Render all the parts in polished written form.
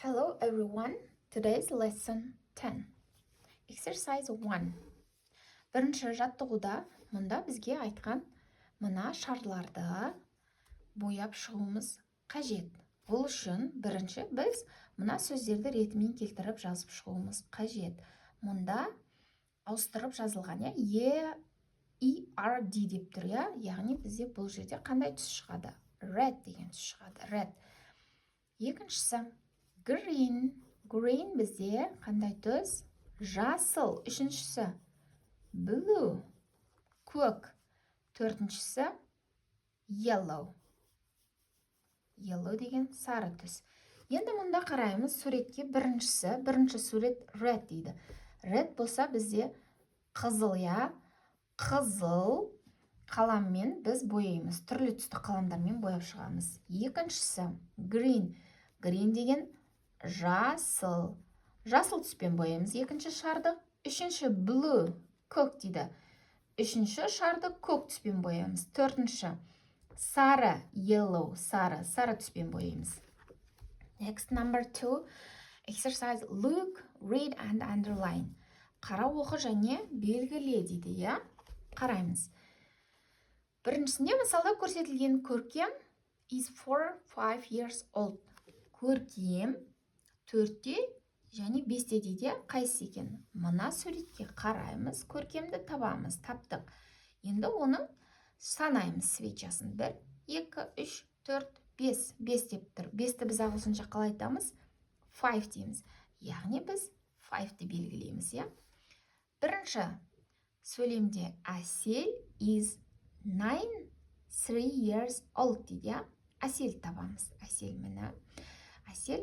Hello everyone. Today's lesson 10. Exercise 1. Бірінші жаттығуда мұнда бізге айтқан мына шарларды бояп шығуымыз қажет. Бұл үшін бірінші біз мына сөздерді ретімен келтіріп жазып шығуымыз қажет. Мұнда ауыстырып жазылған, E-R-D деп тұр, яғни бізде бұл жерде қандай түс шығады? Red деген түс шығады. Red. Екіншісі green бізде қандай түс? Жасыл. Үшіншісі blue, көк. Төртіншісі yellow деген сары түс. Енді мұнда қараймыз суретке. Бірінші сурет red дейді. Red болса бізде қызыл, қызыл қаламмен біз бояймыз. Түрлі түсті қаламдармен бояп шығамыз. Екіншісі green деген жасыл түспен бояймыз екінші шарды. Үшінші blue, көк дейді. Үшінші шарды көк түспен бояймыз. Төртінші сары, yellow, сары түспен бояймыз. Next, number 2. Exercise look, read and underline. Қара, оқы және белгіле дейді, Қараймыз. Біріншісінде мысалда көрсетілген көркем is 4-5 years old. Көркем 4-те және 5-те дейді, қайсы екен? Мына суретке қараймыз, көркемді табамыз, таптық. Енді оның санаймыз свечасын. 1, 2, 3, 4, 5. 5 деп тұр. 5-ті біз ағылшынша қалай айтамыз? 5 дейміз. Яғни біз 5-ті белгілейміз, Бірінші сөйлемде Әсел is 3 years old дейді, Әсел табамыз. Әсел мені. Әсел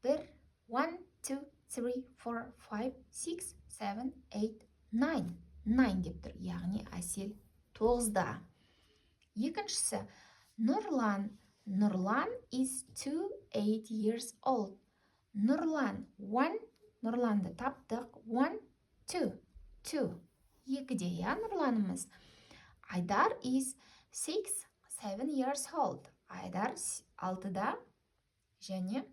1, 2, 3, 4, 5, 6, 7, 8, 9. 9 деп тұр. Яғни Әсел 9-да. Екіншісі Нұрлан. Нұрлан is 8 years old. Нұрлан 1. Нұрланды таптық. 1, 2. 2-де, Нұрланымыз. Айдар is 6-7 years old. Айдар 6-да және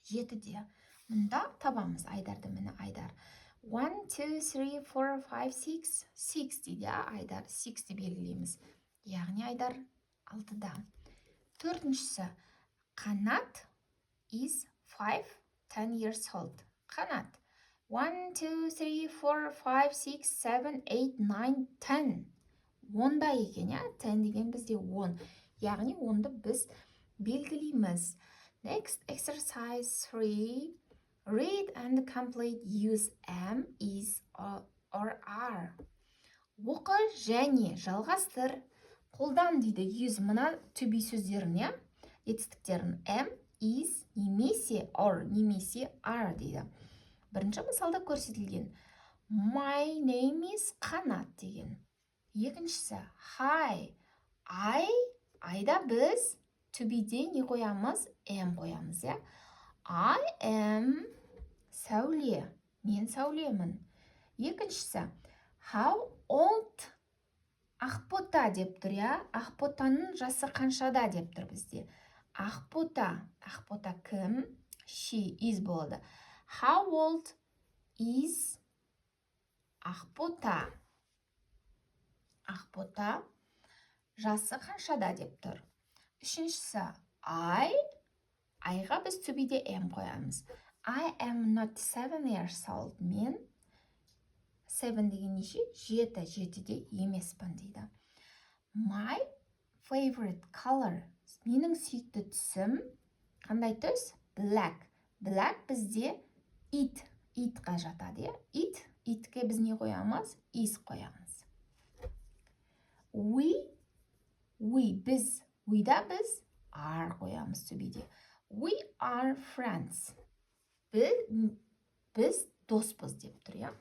7-де. Мұнда табамыз Айдарды, мені Айдар. 1, 2, 3, 4, 5, 6. 6 дейді, Айдар 6-ті белгілейміз. Яғни Айдар 6-да. Төртіншісі Қанат is 5-10 years old. Қанат 1, 2, 3, 4, 5, 6, 7, 8, 9, 10. 10-да екен, 10 деген бізде 10. Яғни 10-ды біз белгілейміз. Next, exercise 3. Read and complete use am, is, or are. Оқы және жалғастыр. Қолдан дейді use, мына to be сөздерін, етістіктерін. Am, is, немесе, or, немесе, are дейді. Бірінші мысалда көрсетілген. My name is Қанат деген. Екіншісі hi. Айда біз to be-де не қоямыз? Am қоямыз, I am Сәуле. Мен Сәулемін. Екіншісі how old? Ақбота деп тұр, Ақботаның жасы қаншада деп тұр бізде. Ақбота кім? She is болады. How old is Ақбота? Ақбота жасы қаншада деп тұр. Үшіншісі айға біз to be-де am қоямыз. I am not 7 years old. Мен 7 деген неше? 7-де емеспін дейді. My favorite color. Менің сүйікті түсім қандай түс? Black. Black бізде итқа жатады, Итке біз не қоямыз? Is қоямыз. We'да біз are қоямыз to be-де. We are friends. Біз доспыз деп тұр,